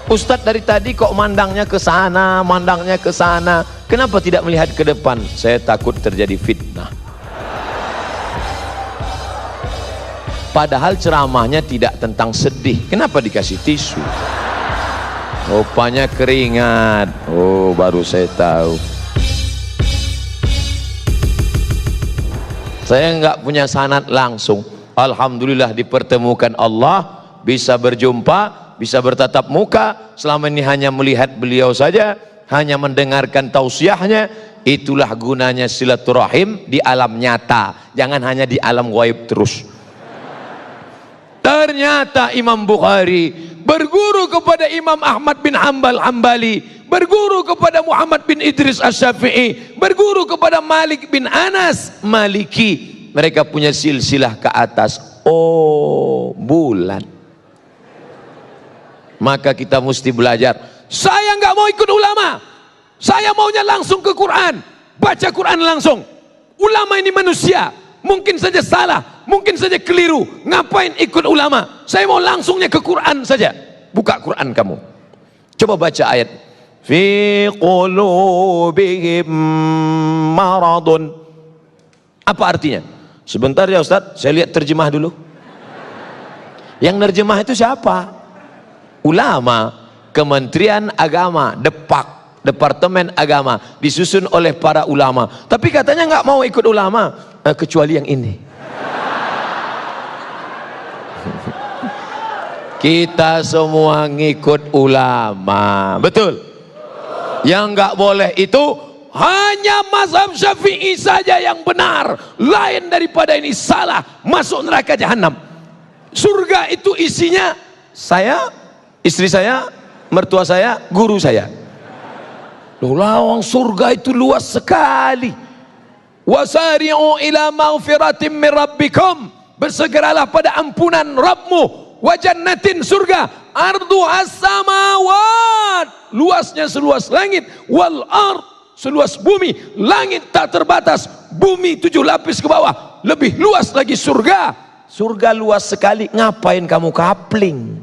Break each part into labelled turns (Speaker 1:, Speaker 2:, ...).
Speaker 1: Ustadz dari tadi kok mandangnya ke sana, mandangnya ke sana. Kenapa tidak melihat ke depan? Saya takut terjadi fitnah. Padahal ceramahnya tidak tentang sedih. Kenapa dikasih tisu? Rupanya keringat. Oh, baru saya tahu. Saya nggak punya sanad langsung. Alhamdulillah dipertemukan Allah, bisa berjumpa, bisa bertatap muka. Selama ini hanya melihat beliau saja, hanya mendengarkan tausiahnya. Itulah gunanya silaturahim di alam nyata, jangan hanya di alam gaib terus. Ternyata Imam Bukhari berguru kepada Imam Ahmad bin Hambali, berguru kepada Muhammad bin Idris Asy-Syafi'i, berguru kepada Malik bin Anas Maliki. Mereka punya silsilah ke atas. Oh, bulan. Maka kita mesti belajar. Saya nggak mau ikut ulama, saya maunya langsung ke Quran, baca Quran langsung. Ulama ini manusia, mungkin saja salah, mungkin saja keliru. Ngapain ikut ulama? Saya mau langsungnya ke Quran saja. Buka Quran kamu, coba baca ayat fi qulubihim maradun. Apa artinya? Sebentar ya Ustaz, saya lihat terjemah dulu. Yang nerjemah itu siapa? Ulama, Kementerian Agama, Depak, Departemen Agama, disusun oleh para ulama. Tapi katanya nggak mau ikut ulama, kecuali yang ini. Kita semua ngikut ulama, betul? Yang nggak boleh itu hanya mazhab Syafi'i saja yang benar, lain daripada ini salah, masuk neraka jahanam. Surga itu isinya saya, istri saya, mertua saya, guru saya. Loh, lawang surga itu luas sekali. Wasari'u ila maghfiratin min rabbikum, bersegeralah pada ampunan Rabbmu. Wa jannatin, surga, ardu as-samawat, luasnya seluas langit, wal ard, seluas bumi. Langit tak terbatas, bumi 7 lapis ke bawah, lebih luas lagi surga. Surga luas sekali, ngapain kamu kapling?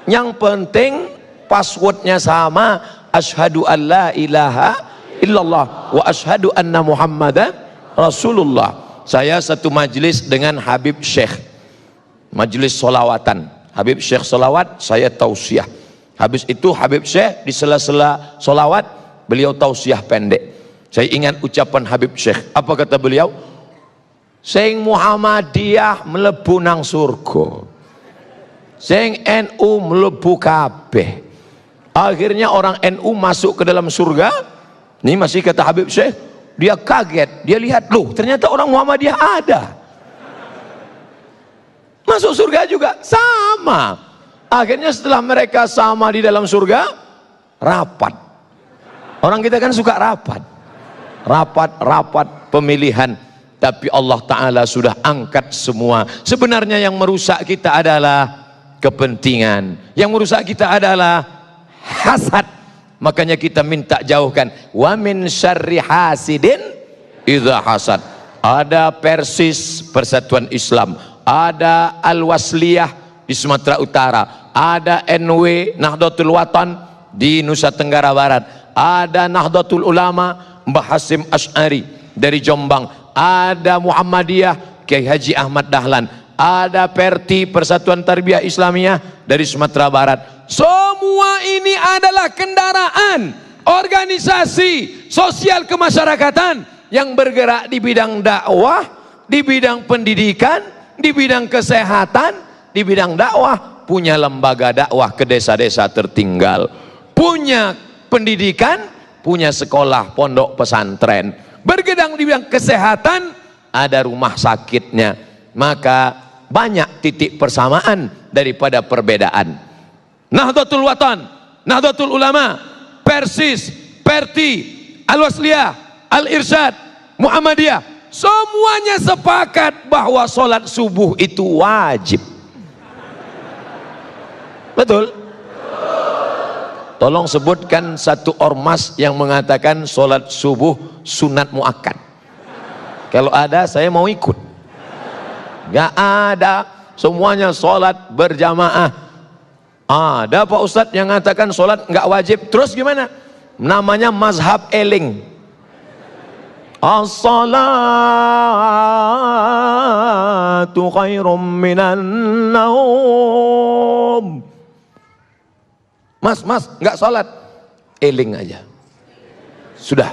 Speaker 1: Yang penting passwordnya sama, asyhadu an la ilaha illallah wa asyhadu anna muhammadan rasulullah. Saya satu majlis dengan Habib Syekh, majlis solawatan. Habib Syekh solawat, saya tausiah. Habis itu Habib Syekh di sela-sela solawat, beliau tausiah pendek. Saya ingat ucapan Habib Syekh. Apa kata beliau? Sing Muhammadiyah mlebu nang surga, sing NU mlebu kabeh. Akhirnya orang NU masuk ke dalam surga. Ini masih kata Habib Syekh, dia kaget, dia lihat, loh ternyata orang Muhammadiyah ada, masuk surga juga, sama. Akhirnya setelah mereka sama di dalam surga, rapat. Orang kita kan suka rapat, rapat pemilihan. Tapi Allah Ta'ala sudah angkat semua. Sebenarnya yang merusak kita adalah kepentingan, yang merusak kita adalah hasad. Makanya kita minta jauhkan, wa min syarri hasidin idza hasad. Ada Persis, Persatuan Islam, ada Al-Wasliyah di Sumatera Utara, ada NW Nahdlatul Watan di Nusa Tenggara Barat, ada Nahdlatul Ulama Mbah Hasyim Asy'ari dari Jombang, ada Muhammadiyah Kiai Haji Ahmad Dahlan, ada Perti, Persatuan Tarbiyah Islamiyah dari Sumatera Barat. Semua ini adalah kendaraan organisasi sosial kemasyarakatan yang bergerak di bidang dakwah, di bidang pendidikan, di bidang kesehatan, di bidang dakwah. Punya lembaga dakwah ke desa-desa tertinggal, punya pendidikan, punya sekolah pondok pesantren, bergedang di bidang kesehatan, ada rumah sakitnya. Maka banyak titik persamaan daripada perbedaan. Nahdlatul Watan, Nahdlatul Ulama, Persis, Perti, Al-Wasliyah, Al-Irsyad, Muhammadiyah, semuanya sepakat bahwa sholat subuh itu wajib. Betul? Tolong sebutkan satu ormas yang mengatakan sholat subuh sunat muakkad. Kalau ada, saya mau ikut. Gak ada, semuanya sholat berjamaah. Ada Pak Ustadz yang mengatakan sholat nggak wajib. Terus gimana? Namanya mazhab eling. As-salatu khairum minan naum. Mas, nggak sholat, eling aja. Sudah,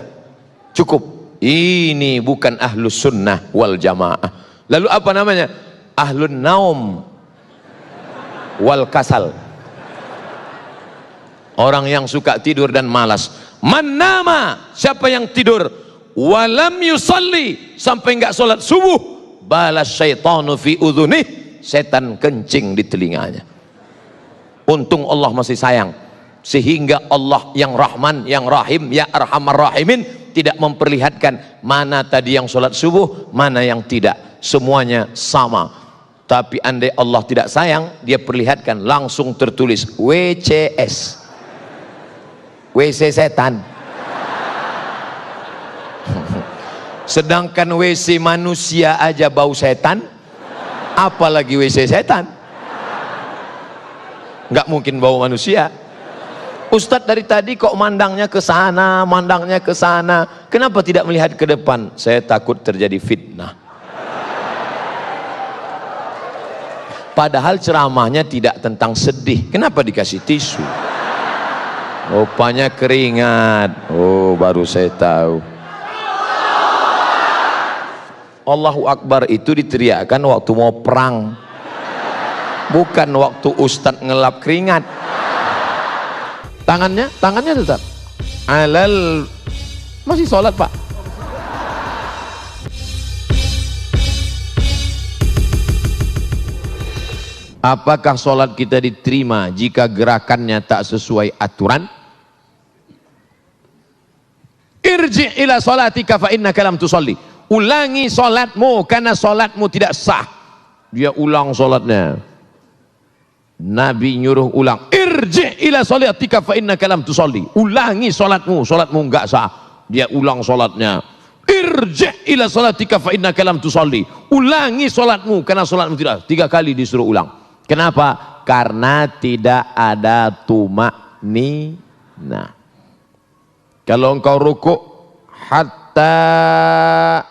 Speaker 1: cukup. Ini bukan ahlus sunnah wal jamaah. Lalu apa namanya? Ahlun naum wal kasal. Orang yang suka tidur dan malas. Man nama, siapa yang tidur walam yusalli, sampai enggak sholat subuh, balas syaitanu fi udhunih, setan kencing di telinganya. Untung Allah masih sayang, sehingga Allah yang Rahman, yang Rahim, ya Arhamar Rahimin tidak memperlihatkan mana tadi yang sholat subuh, mana yang tidak, semuanya sama. Tapi andai Allah tidak sayang, dia perlihatkan langsung tertulis WCS, WC setan. Sedangkan WC manusia aja bau setan, apalagi WC setan. Nggak mungkin bau manusia. Ustadz dari tadi kok mandangnya ke sana, mandangnya ke sana. Kenapa tidak melihat ke depan? Saya takut terjadi fitnah. Padahal ceramahnya tidak tentang sedih. Kenapa dikasih tisu? Rupanya keringat. Oh, baru saya tahu. Allahu Akbar itu diteriakkan waktu mau perang, bukan waktu Ustadz ngelap keringat. Tangannya tetap alal. Masih sholat Pak. Apakah sholat kita diterima jika gerakannya tak sesuai aturan? Irji ila sholatika fa innaka lam tusalli. Ulangi sholatmu karena sholatmu tidak sah. Dia ulang sholatnya. Nabi nyuruh ulang. Irji ila sholatika fa innaka lam tusalli. Ulangi sholatmu, sholatmu enggak sah. Dia ulang sholatnya. Irji ila sholatika fa innaka lam tusalli. Ulangi sholatmu karena sholatmu tidak. 3 kali disuruh ulang. Kenapa? Karena tidak ada tumakninah. Kalau engkau rukuk hatta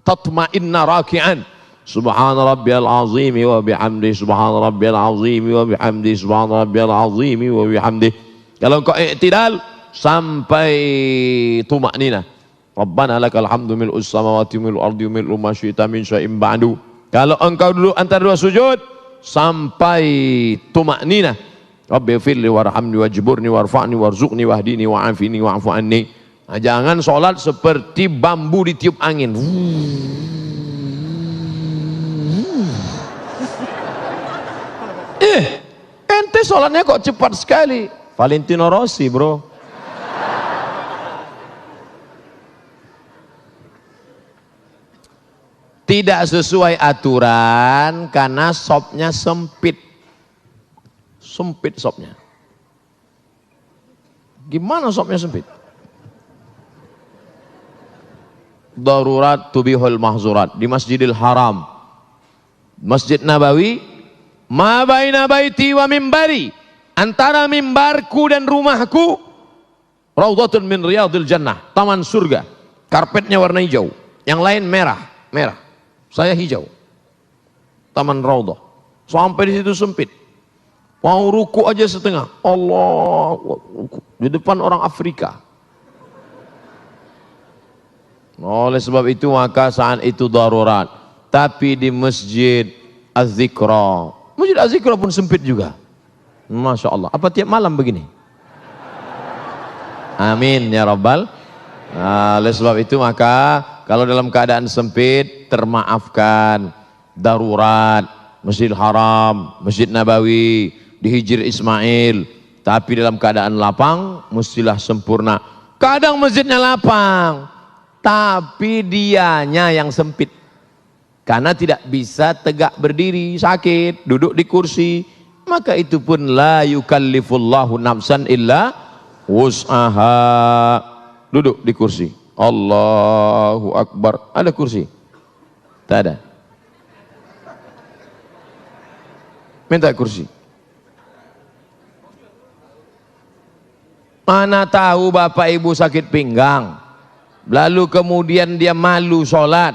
Speaker 1: tatma'inna raki'an, subhana rabbiyal azim wa bihamdi, subhana rabbiyal azim wa bihamdi, subhana rabbiyal azim wa bihamdi. Kalau engkau i'tidal sampai tumakninah, rabbana lakal hamdu mil'us samawati mil'ul ardi mil'u ma syi'ta min syai'in ba'du. Kalau engkau duduk antara 2 sujud sampai tumakninah, rabbi firli warhamni wajburni warfa'ni warzuqni wahdini wa'afini wa'fu anni. Nah, jangan sholat seperti bambu ditiup angin. Ente sholatnya kok cepat sekali. Valentino Rossi bro. Tidak sesuai aturan karena sopnya sempit. Sempit sopnya. Gimana sopnya sempit? Darurat tubihul mahzurat. Di Masjidil Haram, Masjid Nabawi, ma baina baiti wa mimbari, antara mimbarku dan rumahku, raudhatun min riyadil jannah, taman surga. Karpetnya warna hijau, yang lain merah. Saya hijau. Taman raudhah. Sampai di situ sempit. Mau ruku aja setengah. Allah, di depan orang Afrika. Oleh sebab itu maka saat itu darurat. Tapi di Masjid Az-Zikra, Masjid Az-Zikra pun sempit juga. Masya Allah. Apa tiap malam begini? Amin ya Rabbal. Oleh sebab itu maka kalau dalam keadaan sempit termaafkan. Darurat, Masjidil Haram, Masjid Nabawi, di Hijr Ismail. Tapi dalam keadaan lapang mestilah sempurna. Kadang masjidnya lapang, tapi dianya yang sempit. Karena tidak bisa tegak berdiri, sakit, duduk di kursi. Maka itu pun la yukallifullahu nafsan illa wus'aha. Duduk di kursi. Allahu Akbar. Ada kursi? Tak ada. Minta kursi. Mana tahu bapak ibu sakit pinggang, lalu kemudian dia malu sholat,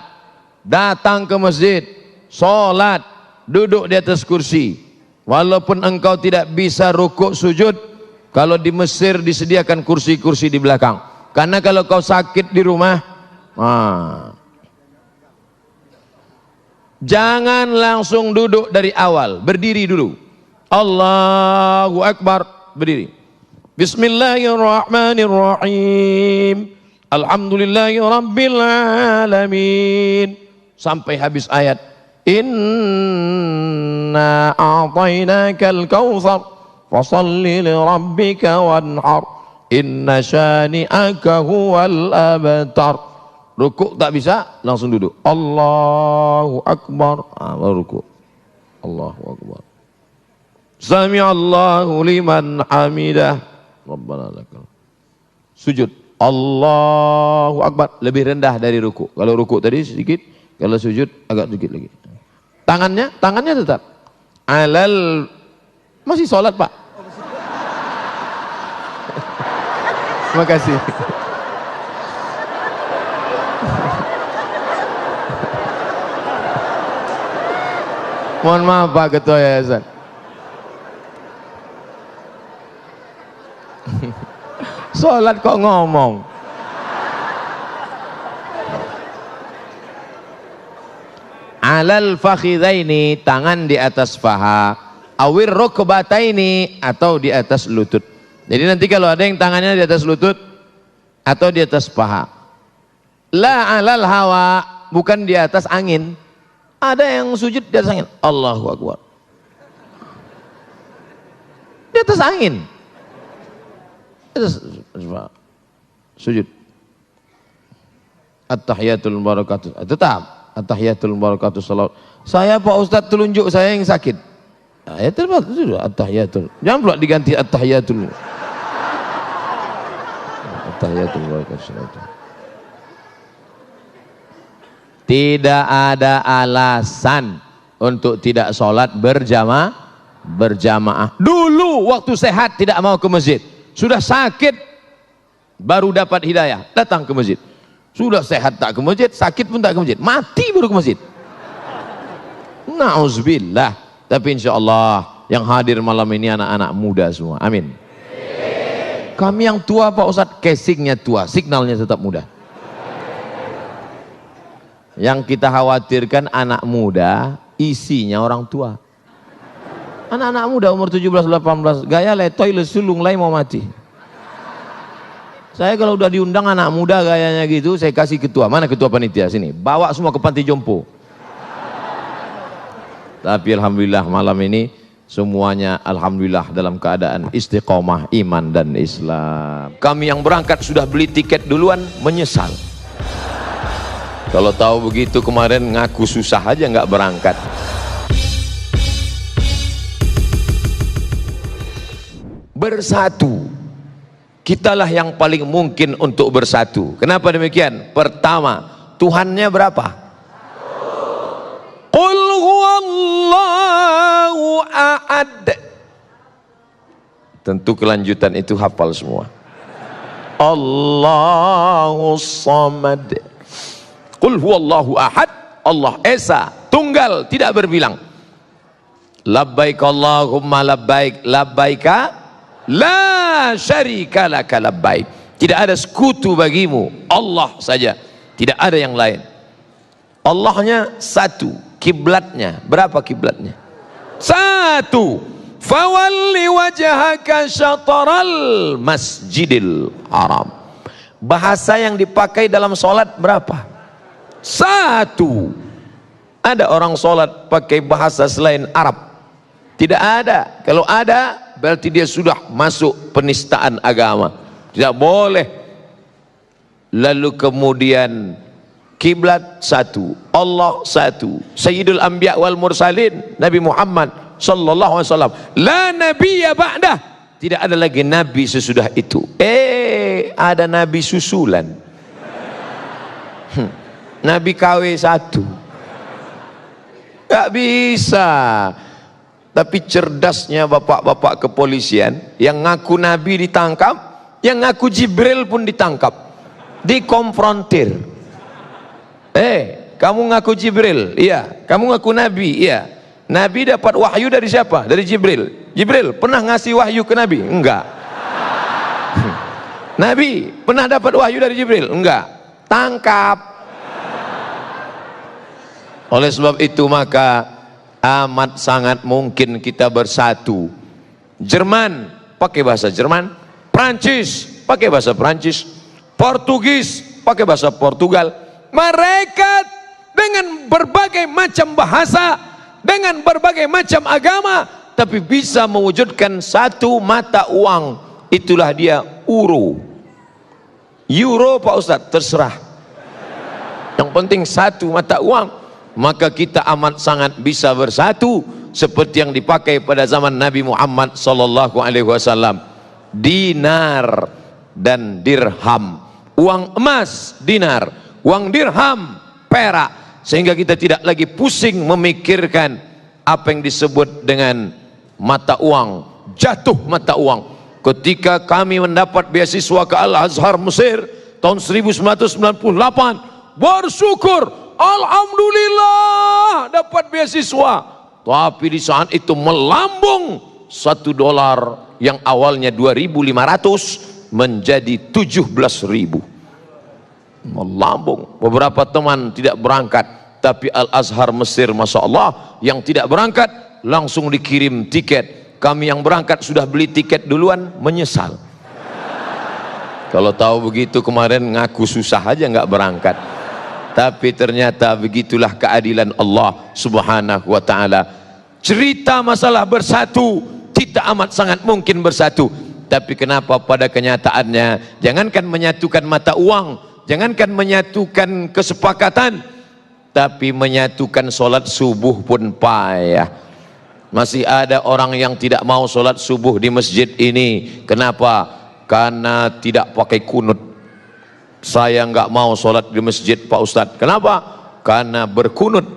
Speaker 1: datang ke masjid, sholat, duduk di atas kursi. Walaupun engkau tidak bisa rukuk sujud, kalau di Mesir disediakan kursi-kursi di belakang. Karena kalau kau sakit di rumah, jangan langsung duduk dari awal, berdiri dulu. Allahu Akbar, berdiri. Bismillahirrahmanirrahim. Alhamdulillahi Rabbil Alamin. Sampai habis ayat. Inna a'tainakal kautsar fasalli li rabbika wanhar. Inna syani'aka huwal abtar. Rukuk tak bisa, langsung duduk. Allahu Akbar. Baru rukuk. Allahu Akbar. Sami'allahu liman hamidah. Rabbana lakal. Sujud. Allahu Akbar. Lebih rendah dari rukuk. Kalau rukuk tadi sedikit, kalau sujud agak sedikit lagi. Tangannya tetap. Masih sholat Pak. Terima kasih. Mohon maaf Pak Ketua Yayasan. Sholat kok ngomong. Alal fakhidaini, tangan di atas paha. Awir rukbataini, atau di atas lutut. Jadi nanti kalau ada yang tangannya di atas lutut atau di atas paha. La alal hawa, bukan di atas angin. Ada yang sujud di atas angin. Allahu Akbar. Di atas angin. Sujud. At-tahiyatul barakatuh. Tetap. At-tahiyatul barakatuh salawat. Saya Pak Ustadz telunjuk saya yang sakit. Ayatul barakatuh. At-tahiyatul. Jangan pula diganti at-tahiyatul. At-tahiyatul barakatuh salawat. Tidak ada alasan untuk tidak sholat berjamaah. Dulu waktu sehat tidak mau ke masjid. Sudah sakit baru dapat hidayah, datang ke masjid. Sudah sehat tak ke masjid, sakit pun tak ke masjid, mati baru ke masjid. Na'udzubillah. Tapi insya Allah yang hadir malam ini anak-anak muda semua. Amin. Kami yang tua Pak Ustadz, casingnya tua, signalnya tetap muda. Yang kita khawatirkan anak muda, isinya orang tua. Anak-anak muda umur 17-18, gaya letoy lesulung lain mau mati. Saya kalau udah diundang anak muda gayanya gitu, saya kasih ketua. Mana ketua panitia? Sini, bawa semua ke panti jompo. Tapi alhamdulillah malam ini semuanya alhamdulillah dalam keadaan istiqomah iman dan Islam. Kami yang berangkat sudah beli tiket duluan, menyesal. Kalau tahu begitu kemarin ngaku susah aja nggak berangkat. Bersatu, kitalah yang paling mungkin untuk bersatu. Kenapa demikian? Pertama, Tuhannya berapa? Qul huwallahu ahad. Tentu kelanjutan itu hafal semua. Allahus samad. Qul huwallahu ahad, Allah Esa, tunggal, tidak berbilang. Labbaik Allahumma labbaik, labbaika la syarika laka labbaik. Tidak ada sekutu bagimu, Allah saja, tidak ada yang lain. Allahnya satu, kiblatnya berapa kiblatnya? Satu. Fawalli wajhaka syatral masjidil haram. Bahasa yang dipakai dalam sholat berapa? Satu. Ada orang sholat pakai bahasa selain Arab? Tidak ada. Kalau ada berarti dia sudah masuk penistaan agama. Tidak boleh. Lalu kemudian kiblat satu, Allah satu, Sayyidul Anbiya wal Mursalin Nabi Muhammad sallallahu alaihi wasallam. La nabiyya ba'dah. Tidak ada lagi nabi sesudah itu. Ada nabi susulan. Nabi KW 1 gak bisa. Tapi cerdasnya bapak-bapak kepolisian yang ngaku nabi ditangkap, Yang ngaku Jibril pun ditangkap, dikonfrontir. Kamu ngaku Jibril? Iya. Kamu ngaku Nabi? Iya. Nabi dapat wahyu dari siapa? Dari Jibril. Jibril pernah ngasih wahyu ke Nabi? Enggak. Nabi pernah dapat wahyu dari Jibril? Enggak. Tangkap. Oleh sebab itu maka amat sangat mungkin kita bersatu. Jerman pakai bahasa Jerman, Prancis pakai bahasa Prancis, Portugis pakai bahasa Portugal. Mereka dengan berbagai macam bahasa, dengan berbagai macam agama, tapi bisa mewujudkan satu mata uang. Itulah dia euro. Euro Pak Ustadz, terserah. Yang penting satu mata uang. Maka kita amat sangat bisa bersatu seperti yang dipakai pada zaman Nabi Muhammad sallallahu alaihi wasallam. Dinar dan dirham. Uang emas dinar, uang dirham perak, sehingga kita tidak lagi pusing memikirkan apa yang disebut dengan mata uang, jatuh mata uang. Ketika kami mendapat beasiswa ke Al-Azhar Mesir tahun 1998, bersyukur, alhamdulillah dapat beasiswa. Tapi di saat itu melambung $1 yang awalnya 2.500 menjadi 17.000. Melambung. Beberapa teman tidak berangkat, tapi Al-Azhar Mesir Masya Allah yang tidak berangkat langsung dikirim tiket. Kami yang berangkat sudah beli tiket duluan, menyesal. Kalau tahu begitu kemarin ngaku susah aja nggak berangkat. Tapi ternyata begitulah keadilan Allah subhanahu wa ta'ala. Cerita masalah bersatu, kita amat sangat mungkin bersatu. Tapi kenapa pada kenyataannya, jangankan menyatukan mata uang, jangankan menyatukan kesepakatan, tapi menyatukan sholat subuh pun payah. Masih ada orang yang tidak mau sholat subuh di masjid ini. Kenapa? Karena tidak pakai kunut. Saya nggak mau sholat di masjid Pak Ustadz. Kenapa? Karena berkunut.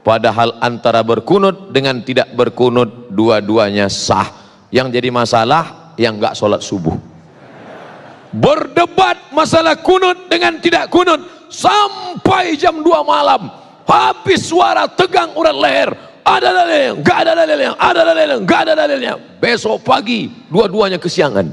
Speaker 1: Padahal antara berkunut dengan tidak berkunut dua-duanya sah. Yang jadi masalah yang nggak sholat subuh. Berdebat masalah kunut dengan tidak kunut sampai jam 2 malam. Habis suara tegang urat leher. Ada dalilnya, nggak ada dalilnya, ada dalilnya, nggak ada dalilnya. Besok pagi dua-duanya kesiangan.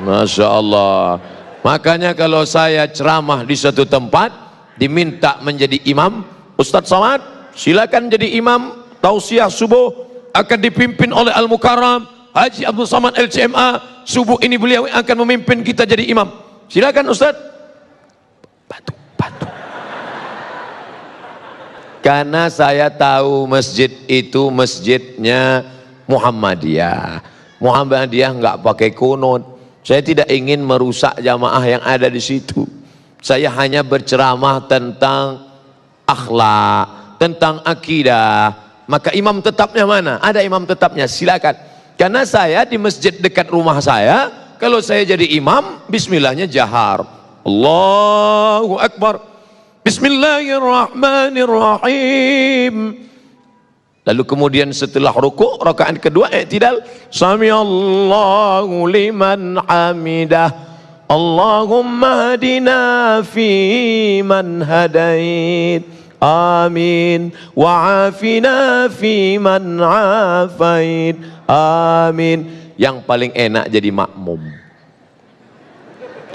Speaker 1: Masya Allah. Makanya kalau saya ceramah di suatu tempat diminta menjadi imam, Ustadz Somad silakan jadi imam. Tausiah subuh akan dipimpin oleh Al-Mukarram Haji Abdul Somad LCMA. Subuh ini beliau akan memimpin kita jadi imam. Silakan Ustadz. Batu. Karena saya tahu masjid itu masjidnya Muhammadiyah. Muhammadiyah nggak pakai kunut. Saya tidak ingin merusak jamaah yang ada di situ. Saya hanya berceramah tentang akhlak, tentang akidah. Maka imam tetapnya mana? Ada imam tetapnya, silakan. Karena saya di masjid dekat rumah saya, kalau saya jadi imam, bismillahnya jahar. Allahu Akbar. Bismillahirrahmanirrahim. Lalu kemudian setelah rukuk, rakaat kedua i'tidal, samiallahu liman hamidah, Allahumma hadina fi man hadait, amin, wa afina fi man afait, amin. Yang paling enak jadi makmum.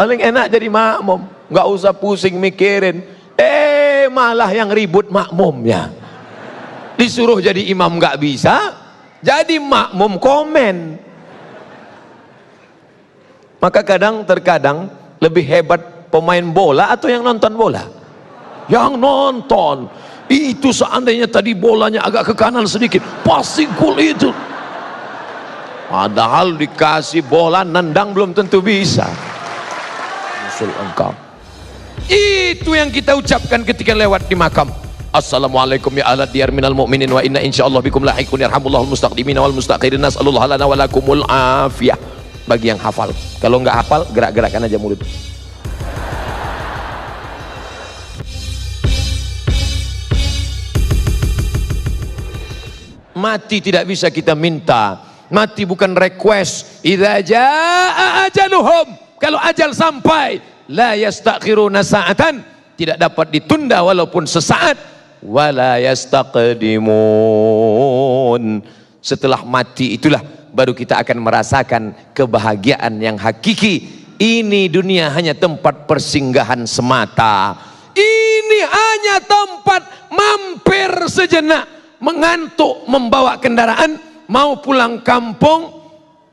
Speaker 1: Paling enak jadi makmum, nggak usah pusing mikirin. Malah yang ribut makmumnya. Disuruh jadi imam nggak bisa, jadi makmum komen. Maka terkadang lebih hebat pemain bola atau yang nonton bola? Yang nonton. Itu seandainya tadi bolanya agak ke kanan sedikit, pasti gol itu. Padahal dikasih bola nendang belum tentu bisa. Musul engkau. Itu yang kita ucapkan ketika lewat di makam. Assalamualaikum ya ahla diyar minal mu'minin wa inna insyaallah bikum lahiqun yarhamullahul mustaqdimina wal mustakhirin nas'alullah lana wa lakumul afiyah. Bagi yang hafal. Kalau nggak hafal, gerak-gerakan aja mulut. Mati tidak bisa kita minta, Mati bukan request. Idza jaa ajaluhum, kalau ajal sampai, la yastakhiruna sa'atan, tidak dapat ditunda walaupun sesaat, wala yastaqdimun. Setelah mati itulah baru kita akan merasakan kebahagiaan yang hakiki. Ini dunia hanya tempat persinggahan semata. Ini hanya tempat mampir sejenak, mengantuk, membawa kendaraan, mau pulang kampung,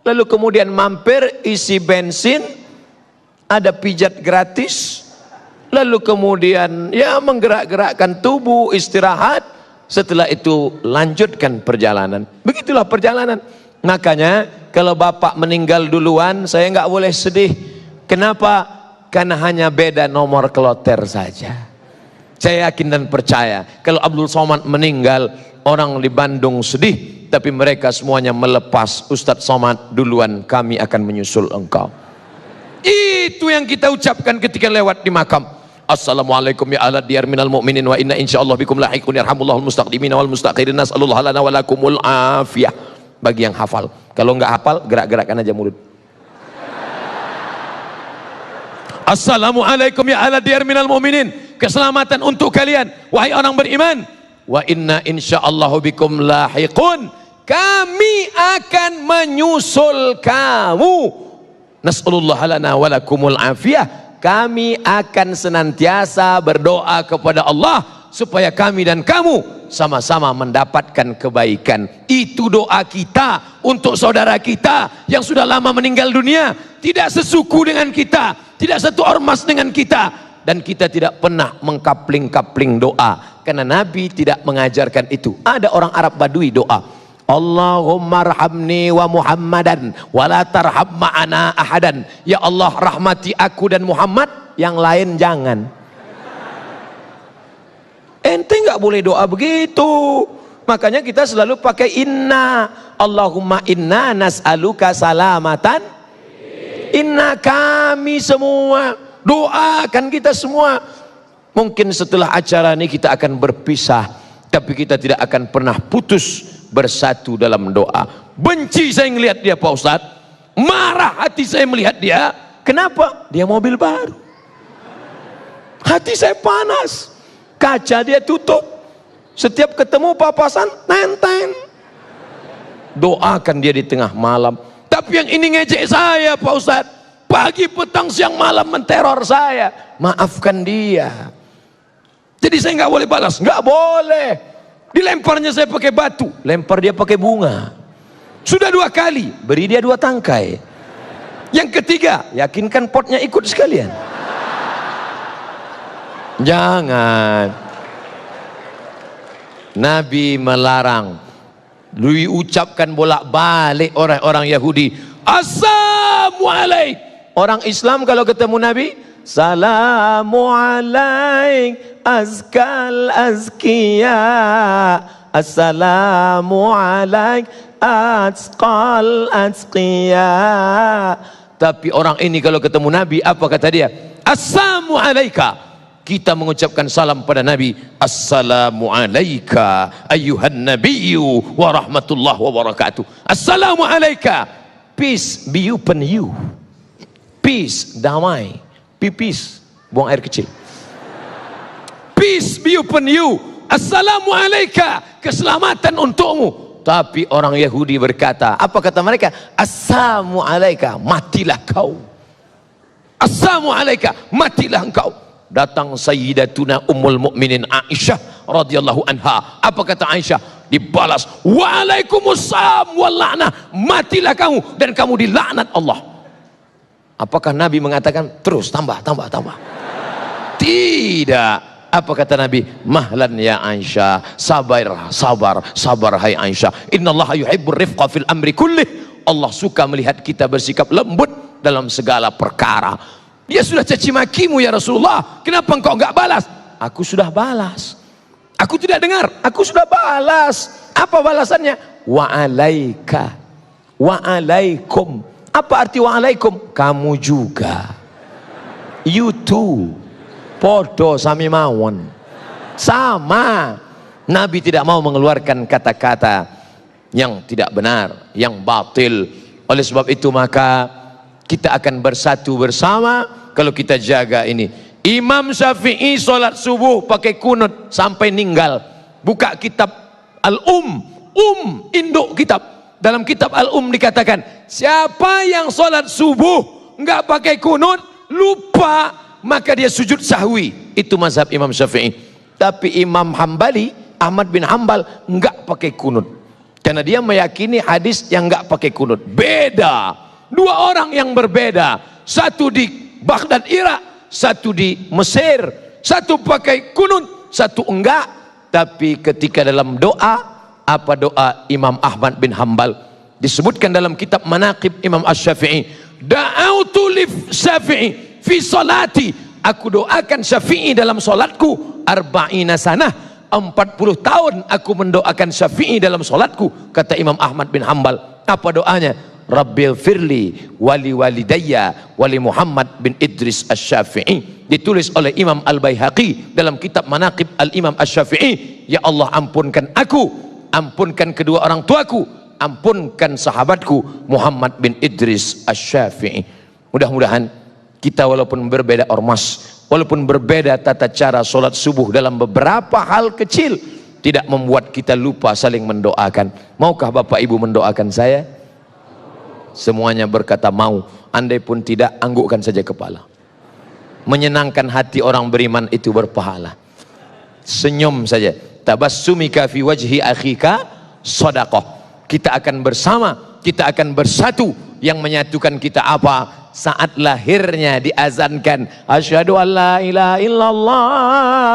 Speaker 1: lalu kemudian mampir isi bensin, ada pijat gratis, lalu kemudian ya menggerak-gerakkan tubuh, istirahat, setelah itu lanjutkan perjalanan. Begitulah perjalanan. Makanya kalau bapak meninggal duluan, saya nggak boleh sedih. Kenapa? Karena hanya beda nomor kloter saja. Saya yakin dan percaya kalau Abdul Somad meninggal, orang di Bandung sedih, tapi mereka semuanya melepas, Ustadz Somad duluan, kami akan menyusul engkau. Itu yang kita ucapkan ketika lewat di makam. Assalamualaikum ya ahla diyar minal mu'minin wa inna insyaallah bikum lahiqun yarhamullahul mustaqdimina wal mustaqirin, nas'alullah lana wa lakumul afiyah. Bagi yang hafal, kalau nggak hafal gerak-gerakkan aja mulut. Assalamualaikum ya ahla diyar minal mu'minin, keselamatan untuk kalian wahai orang beriman. Wa inna insyaallah bikum lahiqun, kami akan menyusul kamu. Nas'alullah lana wa lakumul afiyah, kami akan senantiasa berdoa kepada Allah supaya kami dan kamu sama-sama mendapatkan kebaikan. Itu doa kita untuk saudara kita yang sudah lama meninggal dunia, tidak sesuku dengan kita, tidak satu ormas dengan kita, dan kita tidak pernah mengkapling-kapling doa karena Nabi tidak mengajarkan itu. Ada orang Arab Badui doa, Allahumma arhamni wa Muhammadan wa la tarham ma'ana ahadan. Ya Allah, rahmati aku dan Muhammad, yang lain jangan. Ente nggak boleh doa begitu. Makanya kita selalu pakai inna. Allahumma inna nas'aluka salamatan. Inna, kami semua, doakan kita semua. Mungkin setelah acara ini kita akan berpisah, tapi kita tidak akan pernah putus bersatu dalam doa. Benci saya melihat dia Pak Ustadz, marah hati saya melihat dia. Kenapa? Dia mobil baru, hati saya panas. Kaca dia tutup, setiap ketemu papasan nenteng. Doakan dia di tengah malam. Tapi yang ini ngejek saya Pak Ustadz, pagi petang siang malam menteror saya. Maafkan dia. Jadi saya nggak boleh balas, nggak boleh. Dilemparnya saya pakai batu, lempar dia pakai bunga. Sudah 2 kali, beri dia 2 tangkai. Yang ketiga, yakinkan potnya ikut sekalian. Jangan. Nabi melarang, diucapkan bolak-balik orang-orang Yahudi, Assalamualaikum. Orang Islam kalau ketemu Nabi, Salamu alaik azkal azkiya, Assalamu alaik azkal azkiya. Tapi orang ini kalau ketemu Nabi, apa kata dia? Assalamu alaika. Kita mengucapkan salam pada Nabi, Assalamu alaika ayyuhan nabiyyu wa rahmatullah wa barakatuh. Assalamu alaika, peace be upon you. Peace, damai. Pipis, buang air kecil. Peace be upon you. Assalamu alaika, keselamatan untukmu. Tapi orang Yahudi berkata, apa kata mereka? Assalamu alaika, matilah kau. Assalamu alaika, matilah engkau. Datang Sayyidatuna Ummul Mukminin Aisyah radhiyallahu anha. Apa kata Aisyah? Dibalas, Waalaikumsalam wal la'nah, matilah kamu dan kamu dilaknat Allah. Apakah Nabi mengatakan terus tambah? Tidak. Apa kata Nabi? Mahlan ya Aisyah, sabar hai Aisyah. Innallaha yuhibbur rifqa fil amri kullih. Allah suka melihat kita bersikap lembut dalam segala perkara. Dia sudah caci makimu ya Rasulullah, kenapa engkau enggak balas? Aku sudah balas. Aku tidak dengar, aku sudah balas. Apa balasannya? Wa'alaika, wa'alaikum. Apa arti wa'alaikum? Kamu juga, you too. Podo sami mawon, sama. Nabi tidak mau mengeluarkan kata-kata yang tidak benar, yang batil. Oleh sebab itu maka kita akan bersatu bersama kalau kita jaga ini. Imam Syafi'i solat subuh pakai kunut sampai ninggal. Buka kitab induk kitab. Dalam kitab dikatakan, siapa yang solat subuh nggak pakai kunut, lupa, maka dia sujud sahwi. Itu mazhab Imam Syafi'i. Tapi Imam Hambali, Ahmad bin Hambal, nggak pakai kunut. Karena dia meyakini hadis yang nggak pakai kunut. Beda. Dua orang yang berbeda. Satu di Baghdad Irak, satu di Mesir. Satu pakai kunut, satu enggak. Tapi ketika dalam doa, apa doa Imam Ahmad bin Hambal? Disebutkan dalam kitab Manaqib Imam Asy-Syafi'i. Da'autu li Syafi'i fi salati. Aku doakan Syafi'i dalam salatku 40 sanah. 40 tahun aku mendoakan Syafi'i dalam solatku. Kata Imam Ahmad bin Hambal. Apa doanya? Rabbil firli wali walidayya wali Muhammad bin Idris Asy-Syafi'i. Ditulis oleh Imam Al-Baihaqi dalam kitab Manaqib Al-Imam Asy-Syafi'i. Ya Allah, ampunkan aku, ampunkan kedua orang tuaku, ampunkan sahabatku Muhammad bin Idris Asy-Syafi'i. Mudah-mudahan kita walaupun berbeda ormas, walaupun berbeda tata cara solat subuh dalam beberapa hal kecil, tidak membuat kita lupa saling mendoakan. Maukah Bapak Ibu mendoakan saya? Semuanya berkata mau. Andai pun tidak, anggukkan saja kepala. Menyenangkan hati orang beriman itu berpahala. Senyum saja. Tabassumika fi wajhi akhika shadaqah. Kita akan bersama, kita akan bersatu. Yang menyatukan kita apa? Saat lahirnya diazankan asyhadu an la ilaha illallah.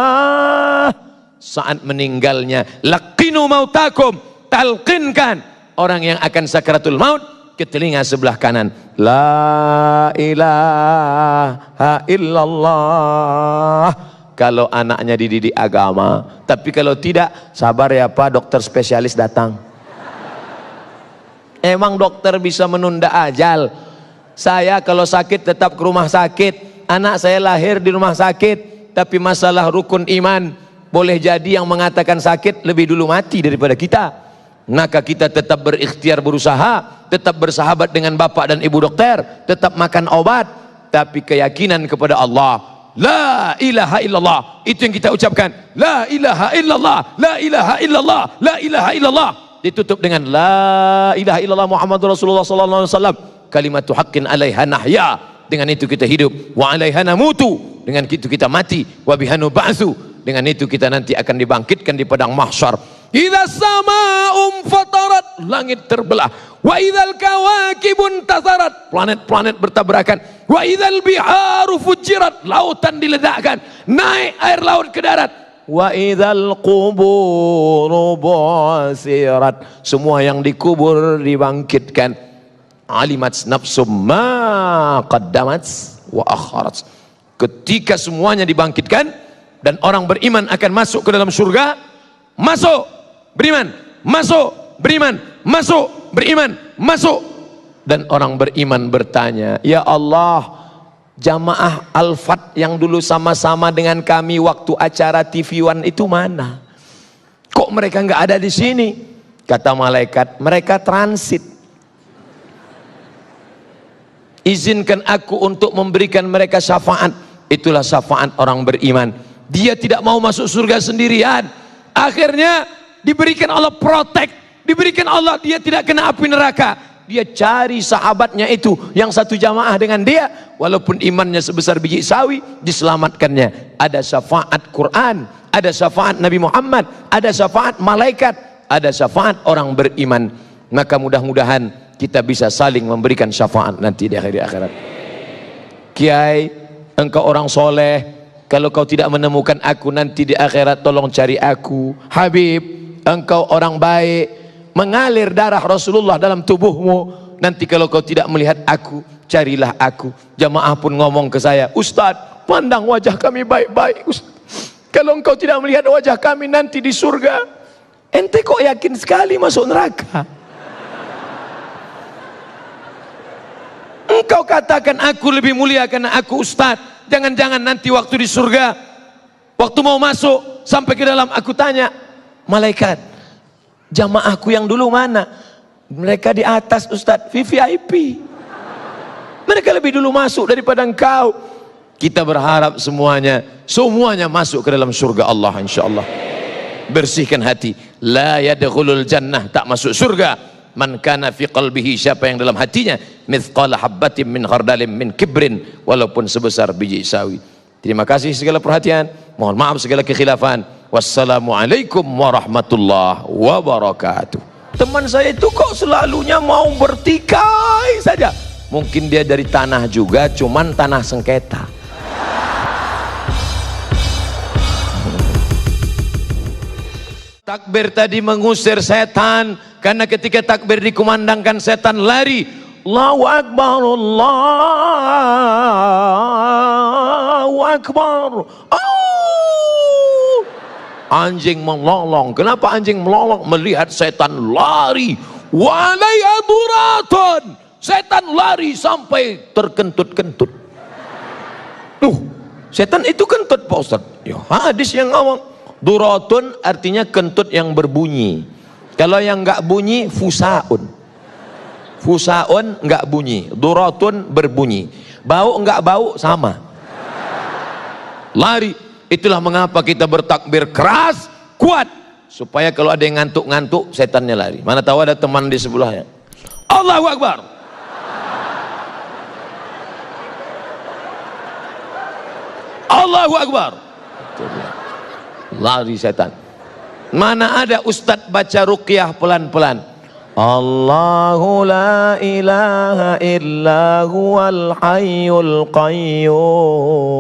Speaker 1: Saat meninggalnya laqinu mautakum, talqinkan orang yang akan sakaratul maut ke telinga sebelah kanan, la ilaha illallah. Kalau anaknya dididik agama. Tapi kalau tidak, sabar ya Pak, dokter spesialis datang. Emang dokter bisa menunda ajal? Saya kalau sakit tetap ke rumah sakit. Anak saya lahir di rumah sakit. Tapi masalah rukun iman, boleh jadi yang mengatakan sakit lebih dulu mati daripada kita. Maka kita tetap berikhtiar berusaha, tetap bersahabat dengan bapak dan ibu dokter, tetap makan obat. Tapi keyakinan kepada Allah, la ilaha illallah, itu yang kita ucapkan. La ilaha illallah, la ilaha illallah, la ilaha illallah. Ditutup dengan la ilaha illallah Muhammadur Rasulullah sallallahu alaihi wasallam. Kalimatu haqqin 'alaiha nahya. Dengan itu kita hidup. Wa 'alaiha namutu. Dengan itu kita mati. Wa bihanu ba'tsu. Dengan itu kita nanti akan dibangkitkan di padang mahsyar. Idza sama'um fatarat, langit terbelah. Wa idzal kawakibun tasarat, planet-planet bertabrakan. Wa idzal biharu fujirat, lautan diledakkan. Naik air laut ke darat. Wa idzal quburu bu'sirat, semua yang dikubur dibangkitkan. Alimat nafsum ma qaddamat wa akharat. Ketika semuanya dibangkitkan dan orang beriman akan masuk ke dalam surga, masuk beriman, masuk beriman, masuk beriman, masuk. Dan orang beriman bertanya, ya Allah, jamaah Al-Fat yang dulu sama-sama dengan kami waktu acara TV One itu mana? Kok mereka nggak ada di sini? Kata malaikat, mereka transit. Izinkan aku untuk memberikan mereka syafaat. Itulah syafaat orang beriman. Dia tidak mau masuk surga sendirian. Akhirnya diberikan Allah protek, diberikan Allah dia tidak kena api neraka. Dia cari sahabatnya itu yang satu jamaah dengan dia, walaupun imannya sebesar biji sawi, diselamatkannya. Ada syafaat Quran, ada syafaat Nabi Muhammad, ada syafaat malaikat, ada syafaat orang beriman. Maka mudah-mudahan kita bisa saling memberikan syafaat nanti di akhirat. Kiai, engkau orang soleh, kalau kau tidak menemukan aku nanti di akhirat, tolong cari aku. Habib, engkau orang baik, mengalir darah Rasulullah dalam tubuhmu. Nanti kalau kau tidak melihat aku, carilah aku. Jamaah pun ngomong ke saya, Ustadz, pandang wajah kami baik-baik. Kalau engkau tidak melihat wajah kami nanti di surga, ente kok yakin sekali masuk neraka? Engkau katakan aku lebih mulia karena aku ustaz. Jangan-jangan nanti waktu di surga, waktu mau masuk sampai ke dalam, aku tanya malaikat, Jamaahku yang dulu mana? Mereka di atas Ustadz, VVIP. Mereka lebih dulu masuk daripada engkau. Kita berharap semuanya masuk ke dalam surga Allah insyaallah. Bersihkan hati. La yadkhulul jannah, tak masuk surga. Man kana fi qalbihi, siapa yang dalam hatinya mithqala habbatin min khardalin min kibrin, walaupun sebesar biji sawi. Terima kasih segala perhatian. Mohon maaf segala kekhilafan. Wassalamualaikum warahmatullahi wabarakatuh. Teman saya itu kok selalunya mau bertikai saja. Mungkin dia dari tanah juga, cuman tanah sengketa. Takbir tadi mengusir setan, karena ketika takbir dikumandangkan setan lari. Allahu Akbar, Allahu Akbar. Anjing melolong. Kenapa anjing melolong? Melihat setan lari. Walai aduratun. Setan lari sampai terkentut-kentut. Setan itu kentut Pak Ustaz. Ya, hadis yang ngomong. Duratun artinya kentut yang berbunyi. Kalau yang enggak bunyi, fusaun. Fusaun enggak bunyi. Duratun berbunyi. Bau enggak bau, sama. Lari. Itulah mengapa kita bertakbir keras, kuat, supaya kalau ada yang ngantuk-ngantuk, setannya lari. Mana tahu ada teman di sebelahnya. Allahu Akbar. Allahu Akbar. Lari setan. Mana ada ustadz baca ruqyah pelan-pelan. Allahu la ilaha illa huwal hayyul qayyum.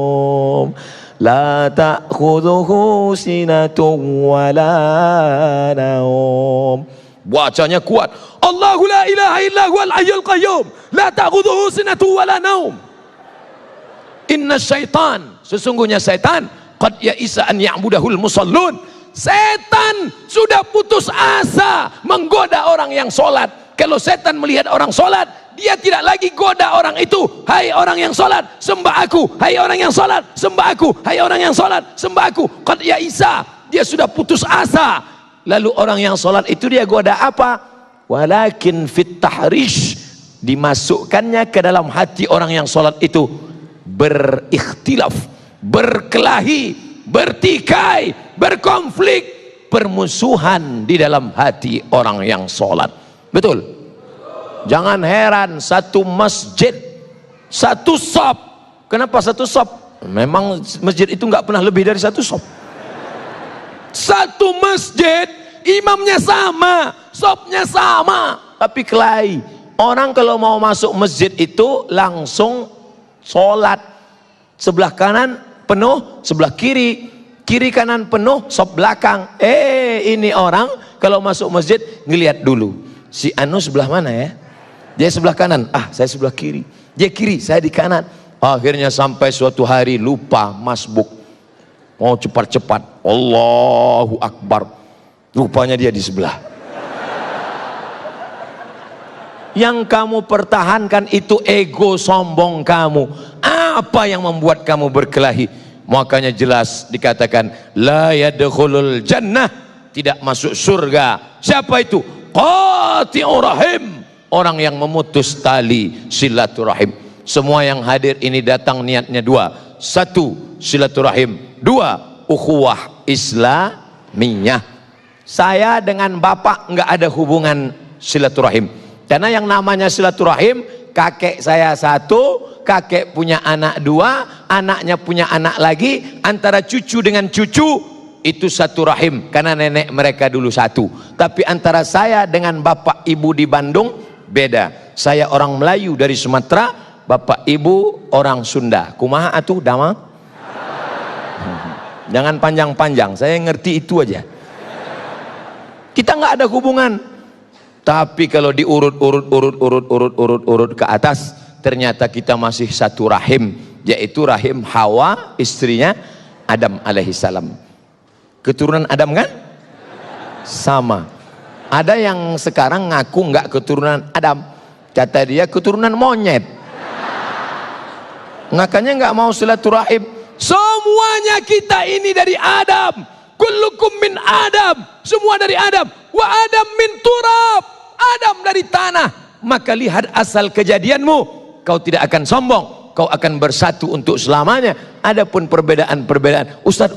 Speaker 1: La ta'khudhuhu sinatun wa la naum. Bacanya kuat. Allahu la ilaha illa huwal hayyul qayyum. La ta'khudhuhu sinatun wa la naum. Inna syaitan, sesungguhnya syaitan, qad ya'isa an ya'budahul musallun. Setan sudah putus asa menggoda orang yang sholat. Kalau setan melihat orang sholat, dia tidak lagi goda orang itu. Hai orang yang sholat, sembah aku. Hai orang yang sholat, sembah aku. Hai orang yang sholat, sembah aku. Qad ya'isa, dia sudah putus asa. Lalu orang yang sholat itu dia goda apa? Walakin fit tahrish, dimasukkannya ke dalam hati orang yang sholat itu berikhtilaf, berkelahi, bertikai, berkonflik, permusuhan di dalam hati orang yang sholat. Betul? Jangan heran, satu masjid, satu shop. Kenapa satu shop? Memang masjid itu nggak pernah lebih dari satu shop. Satu masjid, imamnya sama, shopnya sama, tapi kelahi. Orang kalau mau masuk masjid itu langsung sholat. Sebelah kanan penuh, sebelah kiri, kiri kanan penuh, shop belakang. Ini orang kalau masuk masjid ngelihat dulu, si Anu sebelah mana ya? Dia sebelah kanan, saya sebelah kiri. Dia kiri, saya di kanan. Akhirnya sampai suatu hari lupa masbuk, mau cepat-cepat, Allahu Akbar, rupanya dia di sebelah. Yang kamu pertahankan itu ego sombong kamu. Apa yang membuat kamu berkelahi? Makanya jelas dikatakan la yadkhulul jannah, tidak masuk surga. Siapa itu? Qati'ur rahim, orang yang memutus tali silaturahim. Semua yang hadir ini datang niatnya dua. Satu, silaturahim. Dua, ukhuwah islamiyah. Saya dengan bapak nggak ada hubungan silaturahim. Karena yang namanya silaturahim, kakek saya satu, kakek punya anak dua, anaknya punya anak lagi, antara cucu dengan cucu itu satu rahim, karena nenek mereka dulu satu. Tapi antara saya dengan bapak ibu di Bandung beda. Saya orang Melayu dari Sumatera, bapak ibu orang Sunda. Kumaha atuh dama? Jangan panjang-panjang, saya ngerti itu aja. Kita nggak ada hubungan. Tapi kalau diurut ke atas, ternyata kita masih satu rahim, yaitu rahim Hawa, istrinya Adam alaihissalam. Keturunan Adam kan? Sama. Ada yang sekarang ngaku nggak keturunan Adam, kata dia keturunan monyet. Makanya nggak mau silaturahim. Semuanya kita ini dari Adam. Kullukum min Adam, semua dari Adam. wa Adam min turab, Adam dari tanah. Maka lihat asal kejadianmu, kau tidak akan sombong, kau akan bersatu untuk selamanya. Adapun perbedaan-perbedaan, Ustaz,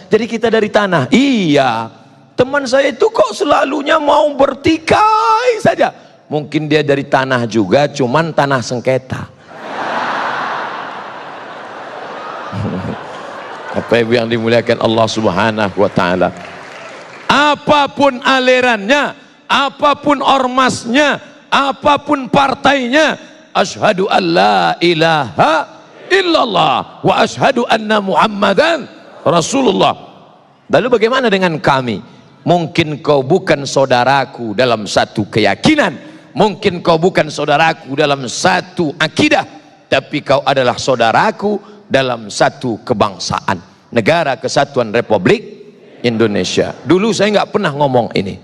Speaker 1: jadi kita dari tanah. Iya, teman saya itu kok selalunya mau bertikai saja. Mungkin dia dari tanah juga, cuman tanah sengketa. Apa yang dimuliakan Allah Subhanahu wa taala. Apapun alirannya, apapun ormasnya, apapun partainya, asyhadu an la ilaha illallah wa asyhadu anna Muhammadan Rasulullah. Lalu bagaimana dengan kami? Mungkin kau bukan saudaraku dalam satu keyakinan, mungkin kau bukan saudaraku dalam satu akidah, tapi kau adalah saudaraku dalam satu kebangsaan, Negara Kesatuan Republik Indonesia. Dulu saya nggak pernah ngomong ini.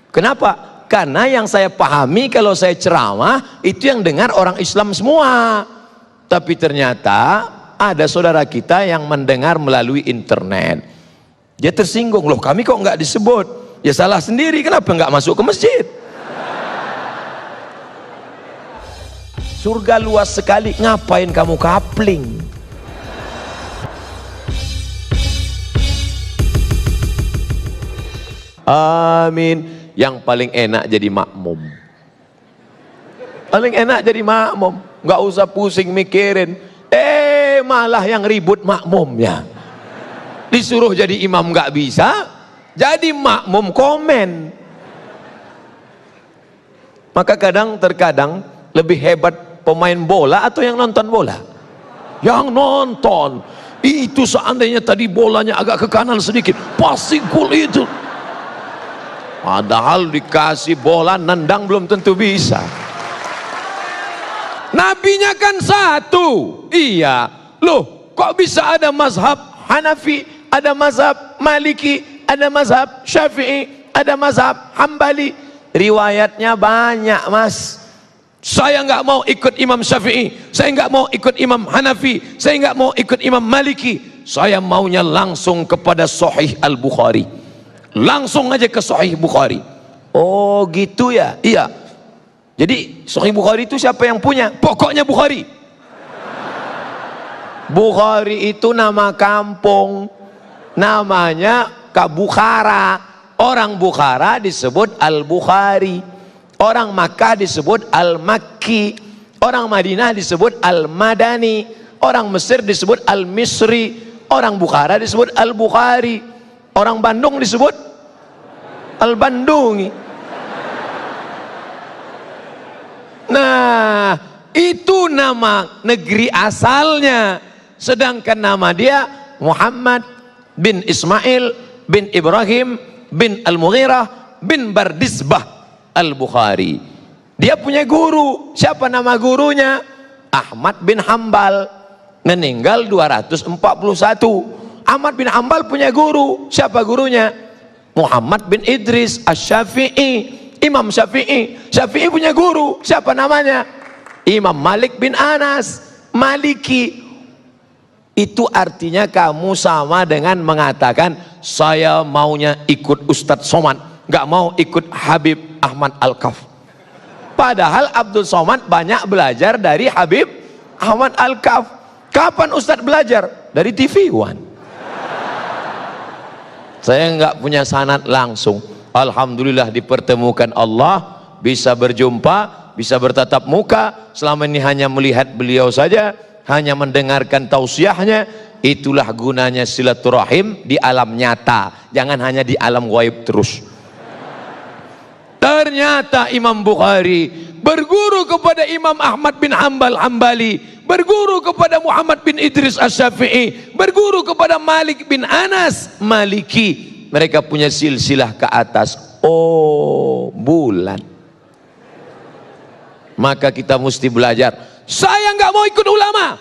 Speaker 1: Kenapa? Karena yang saya pahami kalau saya ceramah itu yang dengar orang Islam semua. Tapi ternyata ada saudara kita yang mendengar melalui internet. Dia tersinggung, loh kami kok nggak disebut? Ya salah sendiri, kenapa nggak masuk ke masjid? Surga luas sekali, ngapain kamu kapling? Amin. Yang paling enak jadi makmum. Paling enak jadi makmum, nggak usah pusing mikirin. Malah yang ribut makmumnya. Disuruh jadi imam nggak bisa, jadi makmum komen. Maka terkadang lebih hebat pemain bola atau yang nonton bola? Yang nonton. Itu seandainya tadi bolanya agak ke kanan sedikit, pasti gol itu. Padahal dikasih bola nendang belum tentu bisa. Nabinya kan satu. Iya. Loh, kok bisa ada mazhab Hanafi, ada mazhab Maliki, ada mazhab Syafi'i, ada mazhab Hambali? Riwayatnya banyak, Mas. Saya nggak mau ikut Imam Syafi'i, saya nggak mau ikut Imam Hanafi, saya nggak mau ikut Imam Maliki. Saya maunya langsung kepada Sahih Al-Bukhari. Langsung aja ke Sahih Bukhari. Oh gitu ya? Iya. Jadi Sahih Bukhari itu siapa yang punya? Pokoknya Bukhari. Bukhari itu nama kampung, namanya Bukhara. Orang Bukhara disebut Al-Bukhari, orang Makkah disebut Al-Makki, orang Madinah disebut Al-Madani, orang Mesir disebut Al-Misri, orang Bukhara disebut Al-Bukhari, orang Bandung disebut Al-Bandungi. Nah, itu nama negeri asalnya. Sedangkan nama dia Muhammad bin Ismail bin Ibrahim bin Al-Mughirah bin Bardisbah Al-Bukhari. Dia punya guru. Siapa nama gurunya? Ahmad bin Hambal. Meninggal 241. Ahmad bin Hambal punya guru. Siapa gurunya? Muhammad bin Idris Asy-Syafi'i. Imam Syafi'i. Syafi'i punya guru. Siapa namanya? Imam Malik bin Anas Maliki. Itu artinya kamu sama dengan mengatakan saya maunya ikut Ustadz Somad, nggak mau ikut Habib Ahmad Al-Kaf. Padahal Abdul Somad banyak belajar dari Habib Ahmad Al-Kaf. Kapan Ustadz belajar? Dari TV One. Saya nggak punya sanad langsung. Alhamdulillah dipertemukan Allah, bisa berjumpa, bisa bertatap muka. Selama ini hanya melihat beliau saja, hanya mendengarkan tausiahnya. Itulah gunanya silaturahim di alam nyata, jangan hanya di alam gaib terus. Ternyata Imam Bukhari berguru kepada Imam Ahmad bin Hambal Hambali, berguru kepada Muhammad bin Idris Asy-Syafi'i, berguru kepada Malik bin Anas Maliki. Mereka punya silsilah ke atas. Oh, bulan. Maka kita mesti belajar. Saya nggak mau ikut ulama,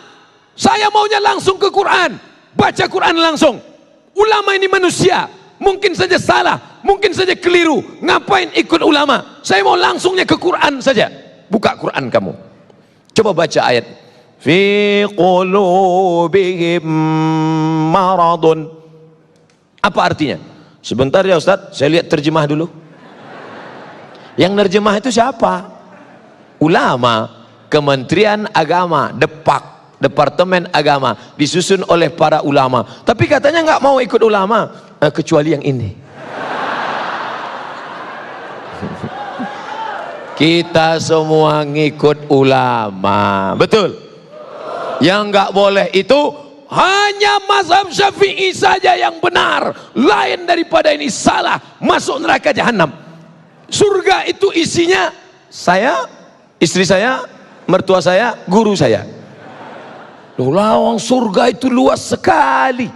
Speaker 1: saya maunya langsung ke Quran, baca Quran langsung. Ulama ini manusia, mungkin saja salah, mungkin saja keliru. Ngapain ikut ulama? Saya mau langsungnya ke Quran saja. Buka Quran kamu, coba baca ayat fi qulubihim maradun. Apa artinya? Sebentar ya Ustaz, saya lihat terjemah dulu. Yang nerjemah itu siapa? Ulama. Kementerian Agama, Departemen Agama, disusun oleh para ulama. Tapi katanya nggak mau ikut ulama, kecuali yang ini. Kita semua ngikut ulama, betul? Yang nggak boleh itu hanya mazhab Syafi'i saja yang benar, lain daripada ini salah, masuk neraka jahanam. Surga itu isinya saya, istri saya, mertua saya, guru saya. Lawang surga itu luas sekali.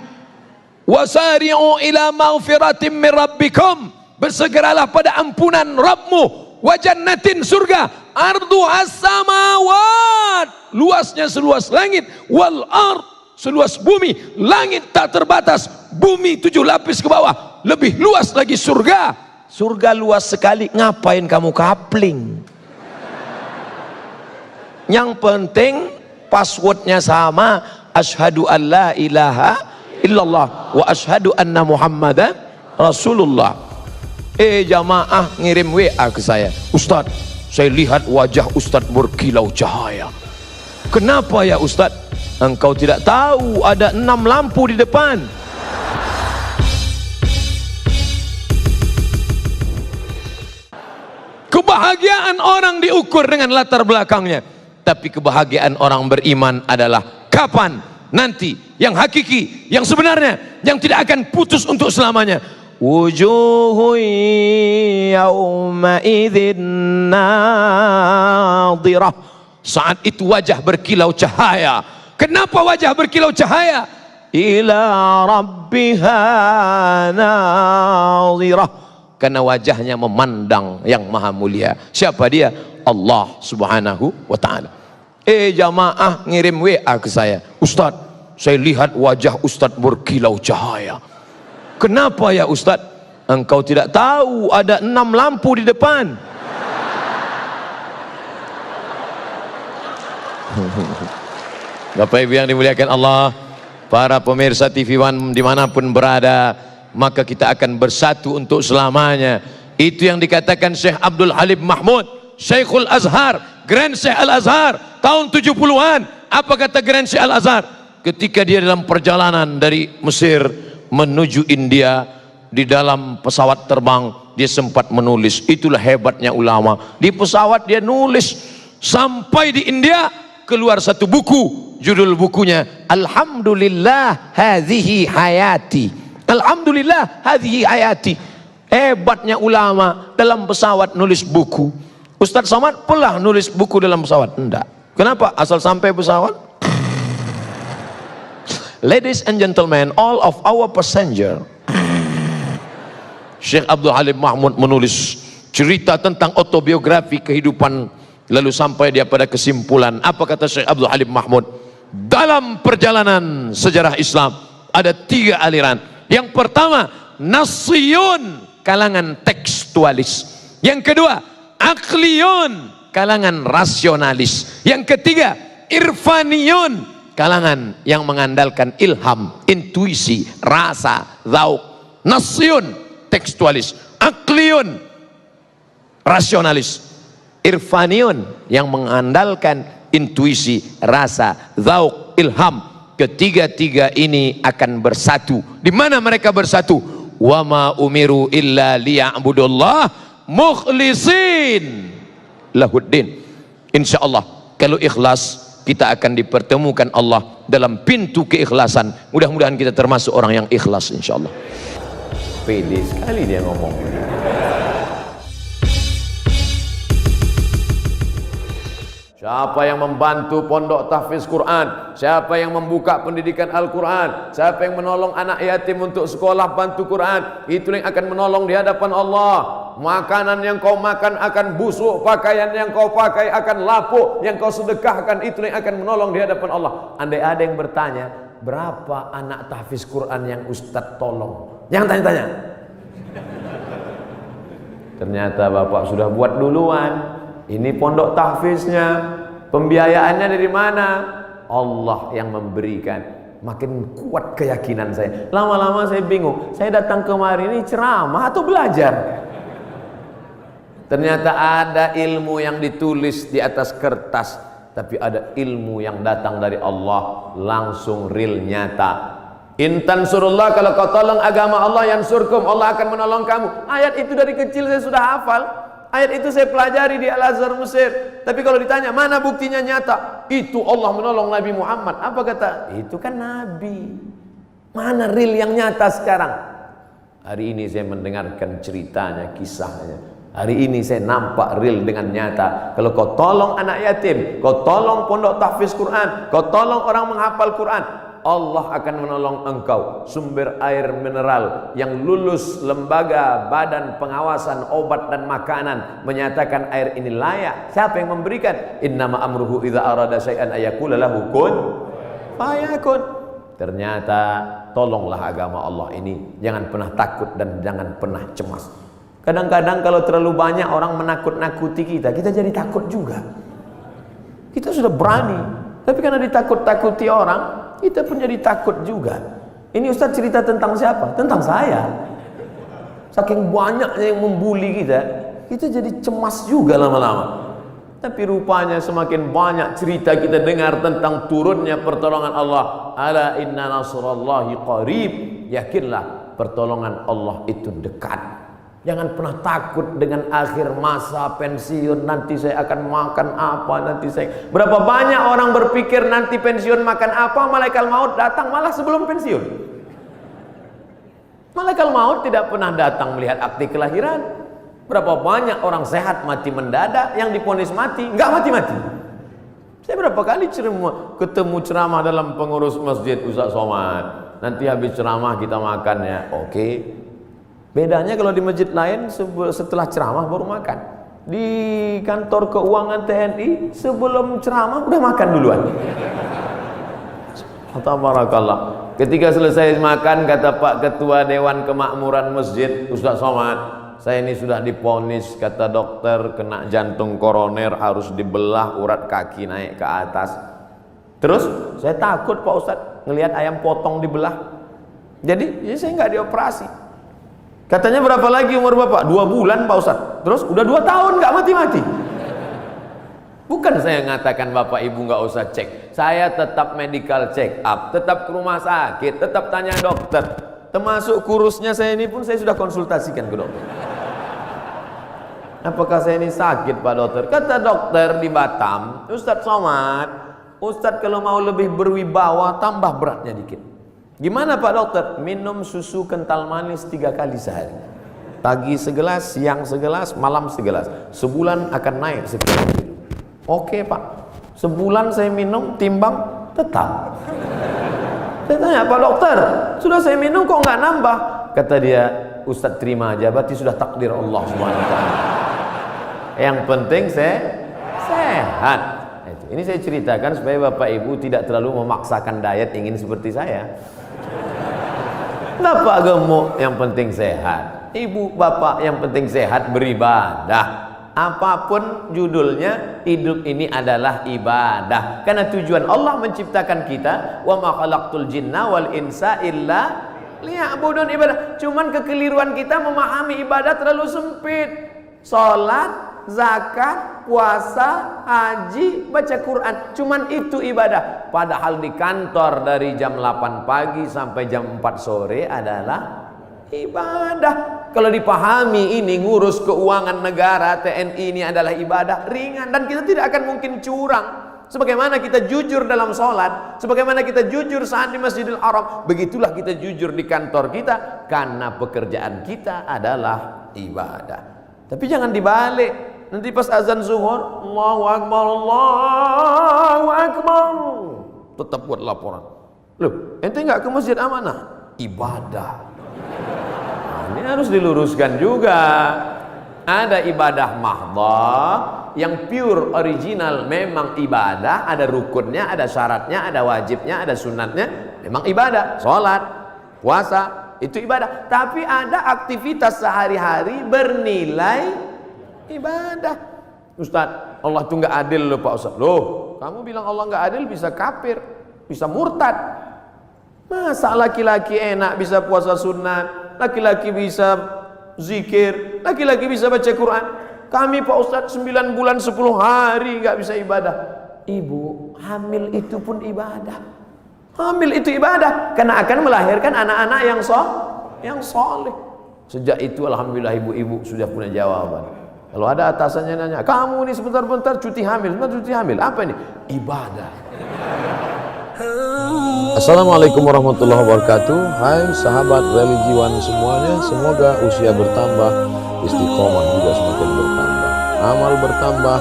Speaker 1: Wasari'u ila maghfiratin min rabbikum, bersegeralah pada ampunan Rabbmu, wa jannatin, surga, arduhas samawat, luasnya seluas langit, wal ard, seluas bumi. Langit tak terbatas, bumi 7 lapis ke bawah, lebih luas lagi surga. Surga luas sekali, ngapain kamu kapling? Yang penting passwordnya sama, asyhadu an la ilaha illallah wa asyhadu anna muhammadan rasulullah. Jamaah ngirim WA ke saya, Ustaz, saya lihat wajah Ustaz berkilau cahaya. Kenapa ya Ustaz? Engkau tidak tahu ada 6 lampu di depan. Kebahagiaan orang diukur dengan latar belakangnya. Tapi kebahagiaan orang beriman adalah kapan? Nanti, yang hakiki, yang sebenarnya, yang tidak akan putus untuk selamanya. Wujuhu yawma idzin nadhirah. Saat itu wajah berkilau cahaya. Kenapa wajah berkilau cahaya? Ila rabbiha nadhirah. Karena wajahnya memandang yang maha mulia. Siapa dia? Allah subhanahu wa ta'ala. Jamaah ngirim WA ke saya, Ustaz, saya lihat wajah Ustaz berkilau cahaya. Kenapa ya Ustaz? Engkau tidak tahu ada 6 lampu di depan. Bapak Ibu yang dimuliakan Allah, para pemirsa TV One dimanapun berada, maka kita akan bersatu untuk selamanya. Itu yang dikatakan Syekh Abdul Halim Mahmud, Syekhul Azhar, Grand Syekh Al-Azhar tahun 70-an. Apa kata Grand Syekh Al-Azhar ketika dia dalam perjalanan dari Mesir menuju India? Di dalam pesawat terbang dia sempat menulis. Itulah hebatnya ulama, di pesawat dia nulis. Sampai di India keluar satu buku, judul bukunya Alhamdulillah hadhihi hayati. Alhamdulillah hadhihi hayati. Hebatnya ulama, dalam pesawat nulis buku. Ustadz Somad pernah nulis buku dalam pesawat? Enggak. Kenapa? Asal sampai pesawat. Ladies and gentlemen, all of our passenger. Syekh Abdul Halim Mahmud menulis cerita tentang autobiografi kehidupan, lalu sampai dia pada kesimpulan. Apa kata Syekh Abdul Halim Mahmud? Dalam perjalanan sejarah Islam ada 3 aliran. Yang pertama, Nassiyun, kalangan tekstualis. Yang kedua, Akliyun, kalangan rasionalis. Yang ketiga, Irfaniyun, kalangan yang mengandalkan ilham, intuisi, rasa, zauk. Nassiyun, tekstualis. Akliyun, rasionalis. Irfaniyun, yang mengandalkan intuisi, rasa, zauk, ilham. Ketiga-tiga ini akan bersatu. Di mana mereka bersatu? Wa ma umiru illa liya'budullah mukhlisin lahuddin. Insyaallah kalau ikhlas kita akan dipertemukan Allah dalam pintu keikhlasan. Mudah-mudahan kita termasuk orang yang ikhlas insyaallah. Pede sekali dia ngomong. Siapa yang membantu pondok tahfiz Quran, siapa yang membuka pendidikan Al-Quran, siapa yang menolong anak yatim untuk sekolah bantu Quran, itu yang akan menolong di hadapan Allah. Makanan yang kau makan akan busuk, pakaian yang kau pakai akan lapuk, yang kau sedekahkan itu yang akan menolong di hadapan Allah. Andai ada yang bertanya, berapa anak tahfiz Quran yang Ustadz tolong? Jangan tanya-tanya. Ternyata Bapak sudah buat duluan. Ini pondok tahfiznya, pembiayaannya dari mana? Allah yang memberikan. Makin kuat keyakinan saya. Lama-lama saya bingung. Saya datang kemari ini ceramah atau belajar? Ternyata ada ilmu yang ditulis di atas kertas, tapi ada ilmu yang datang dari Allah langsung real nyata. Intan surullah, kalau kau tolong agama Allah, yansurkum, Allah akan menolong kamu. Ayat itu dari kecil saya sudah hafal. Ayat itu saya pelajari di Al-Azhar Mesir. Tapi kalau ditanya mana buktinya nyata, itu Allah menolong Nabi Muhammad. Apa kata? Itu kan Nabi. Mana real yang nyata sekarang? Hari ini saya mendengarkan ceritanya, kisahnya. Hari ini saya nampak real dengan nyata. Kalau kau tolong anak yatim, kau tolong pondok tahfiz Quran, kau tolong orang menghafal Quran, Allah akan menolong engkau. Sumber air mineral yang lulus lembaga badan pengawasan obat dan makanan menyatakan air ini layak. Siapa yang memberikan? Innama amruhu idza arada syai'an ayaqula lahu kun fayakun. Ternyata tolonglah agama Allah ini. Jangan pernah takut dan jangan pernah cemas. Kadang-kadang kalau terlalu banyak orang menakut-nakuti kita, kita jadi takut juga. Kita sudah berani, tapi karena ditakut-takuti orang, kita pun jadi takut juga. Ini Ustaz cerita tentang siapa? Tentang saya. Saking banyaknya yang membuli kita, kita jadi cemas juga lama-lama. Tapi rupanya semakin banyak cerita kita dengar tentang turunnya pertolongan Allah. Ala inna nasrallahi qarib. Yakinlah pertolongan Allah itu dekat. Jangan pernah takut dengan akhir masa pensiun, nanti saya akan makan apa, nanti saya. Berapa banyak orang berpikir nanti pensiun makan apa, malaikat maut datang malah sebelum pensiun. Malaikat maut tidak pernah datang melihat akte kelahiran. Berapa banyak orang sehat mati mendadak, yang divonis mati nggak mati-mati. Saya berapa kali ketemu ceramah dalam pengurus masjid, Ustaz Somad, nanti habis ceramah kita makan ya. Oke. Bedanya kalau di masjid lain setelah ceramah baru makan. Di kantor keuangan TNI sebelum ceramah udah makan duluan. Tabarakallah. Ketika selesai makan, kata Pak Ketua Dewan Kemakmuran Masjid, Ustaz Somad, saya ini sudah divonis, kata dokter, kena jantung koroner, harus dibelah urat kaki naik ke atas. Terus saya takut Pak Ustaz ngelihat ayam potong dibelah. Jadi ya saya nggak dioperasi. Katanya berapa lagi umur Bapak? 2 bulan Pak Ustaz. Terus udah 2 tahun nggak mati-mati. Bukan saya ngatakan Bapak Ibu nggak usah cek. Saya tetap medical check up, tetap ke rumah sakit, tetap tanya dokter. Termasuk kurusnya saya ini pun saya sudah konsultasikan ke dokter. Apakah saya ini sakit Pak Dokter? Kata dokter di Batam, Ustadz Somad, Ustadz kalau mau lebih berwibawa tambah beratnya dikit. Gimana Pak Dokter? Minum susu kental manis 3 kali sehari. Pagi segelas, siang segelas, malam segelas. Sebulan akan naik sekian kilo. Oke Pak. Sebulan saya minum, timbang tetap. Saya tanya, Pak Dokter, sudah saya minum kok nggak nambah? Kata dia, Ustadz terima aja, berarti sudah takdir Allah SWT. Yang penting saya sehat. Ini saya ceritakan supaya Bapak Ibu tidak terlalu memaksakan diet ingin seperti saya. Bapak gemuk, yang penting sehat. Ibu, bapak, yang penting sehat, beribadah. Apapun judulnya, hidup ini adalah ibadah. Karena tujuan Allah menciptakan kita, wa ma khalaqtul jinna wal insa illa liya'budun, ibadah. Cuman kekeliruan kita memahami ibadah terlalu sempit. Salat, zakat, puasa, haji, baca Quran, cuman itu ibadah. Padahal di kantor dari jam 8 pagi sampai jam 4 sore adalah ibadah. Kalau dipahami ini, ngurus keuangan negara, TNI ini adalah ibadah ringan. Dan kita tidak akan mungkin curang. Sebagaimana kita jujur dalam sholat, sebagaimana kita jujur saat di Masjidil Haram, begitulah kita jujur di kantor kita. Karena pekerjaan kita adalah ibadah. Tapi jangan dibalik. Nanti pas azan zuhur, Allahu Akbar, Allahu Akbar, tetap buat laporan. Loh, ente nggak ke masjid amanah? Ibadah. Nah, ini harus diluruskan juga. Ada ibadah mahdhah yang pure original, memang ibadah, ada rukunnya, ada syaratnya, ada wajibnya, ada sunatnya, memang ibadah. Sholat, puasa, itu ibadah. Tapi ada aktivitas sehari-hari bernilai ibadah. Ustaz, Allah itu nggak adil loh Pak Ustaz. Loh, kamu bilang Allah nggak adil, bisa kafir, bisa murtad. Masa laki-laki enak bisa puasa sunat, laki-laki bisa zikir, laki-laki bisa baca Quran. Kami Pak Ustadz 9 bulan 10 hari nggak bisa ibadah. Ibu, hamil itu pun ibadah. Hamil itu ibadah karena akan melahirkan anak-anak yang soleh. Sejak itu alhamdulillah ibu-ibu sudah punya jawaban. Kalau ada atasannya nanya, kamu ini sebentar-bentar cuti hamil, apa ini? Ibadah. Assalamualaikum warahmatullahi wabarakatuh. Hai sahabat religiwan semuanya, semoga usia bertambah, istiqomah juga semakin bertambah, amal bertambah,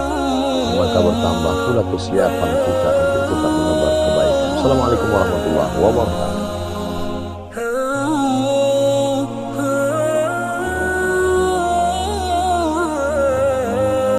Speaker 1: maka bertambah pula kesiapan kita untuk tetap menebar kebaikan. Assalamualaikum warahmatullahi wabarakatuh.